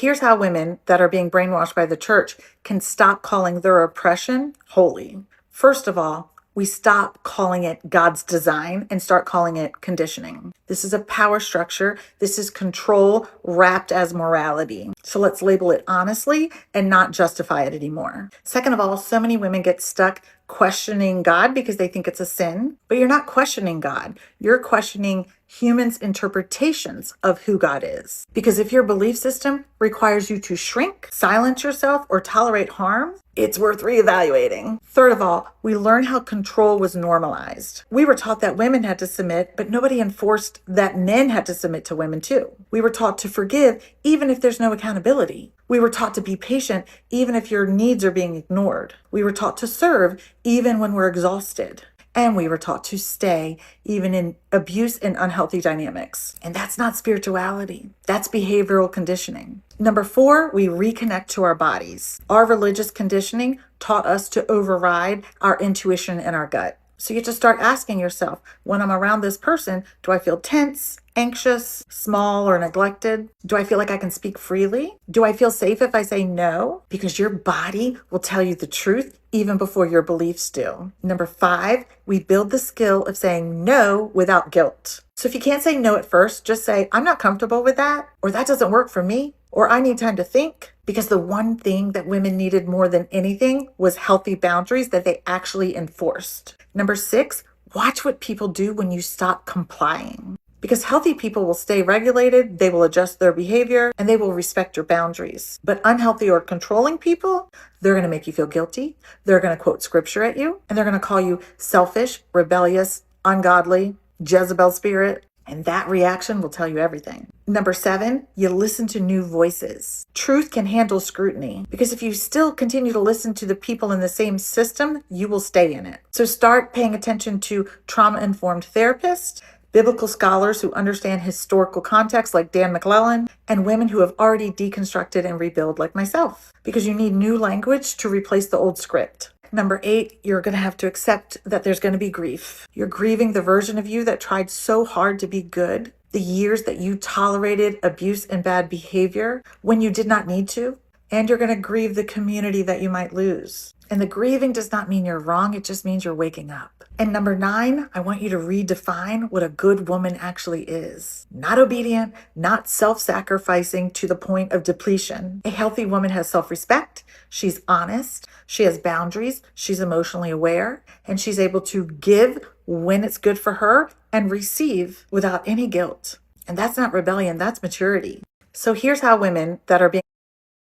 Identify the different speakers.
Speaker 1: here's how women that are being brainwashed by the church can stop calling their oppression holy. First of all, we stop calling it God's design and start calling it conditioning. This is a power structure. This is control wrapped as morality. So let's label it honestly and not justify it anymore. Second of all, so many women get stuck questioning God because they think it's a sin, but you're not questioning God. You're questioning humans' interpretations of who God is. Because if your belief system requires you to shrink, silence yourself, or tolerate harm, it's worth reevaluating. Third of all, we learn how control was normalized. We were taught that women had to submit, but nobody enforced that men had to submit to women too. We were taught to forgive even if there's no accountability. We were taught to be patient even if your needs are being ignored. We were taught to serve even when we're exhausted. And we were taught to stay even in abuse and unhealthy dynamics. And that's not spirituality. That's behavioral conditioning. Number 4, we reconnect to our bodies. Our religious conditioning taught us to override our intuition and our gut. So you have to start asking yourself, when I'm around this person, do I feel tense, anxious, small, or neglected? Do I feel like I can speak freely? Do I feel safe if I say no? Because your body will tell you the truth even before your beliefs do. Number 5, we build the skill of saying no without guilt. So if you can't say no at first, just say, I'm not comfortable with that, or that doesn't work for me, or I need time to think. Because the one thing that women needed more than anything was healthy boundaries that they actually enforced. Number 6, watch what people do when you stop complying. Because healthy people will stay regulated, they will adjust their behavior, and they will respect your boundaries. But unhealthy or controlling people, they're going to make you feel guilty, they're going to quote scripture at you, and they're going to call you selfish, rebellious, ungodly, Jezebel spirit. And that reaction will tell you everything. Number 7, you listen to new voices. Truth can handle scrutiny, because if you still continue to listen to the people in the same system, you will stay in it. So start paying attention to trauma-informed therapists, biblical scholars who understand historical context like Dan McClellan, and women who have already deconstructed and rebuilt like myself, because you need new language to replace the old script. Number 8, you're going to have to accept that there's going to be grief. You're grieving the version of you that tried so hard to be good, the years that you tolerated abuse and bad behavior when you did not need to, and you're going to grieve the community that you might lose. And the grieving does not mean you're wrong, it just means you're waking up. And number 9, I want you to redefine what a good woman actually is. Not obedient, not self-sacrificing to the point of depletion. A healthy woman has self-respect, she's honest, she has boundaries, she's emotionally aware, and she's able to give when it's good for her and receive without any guilt. And that's not rebellion, that's maturity. So here's how women that are being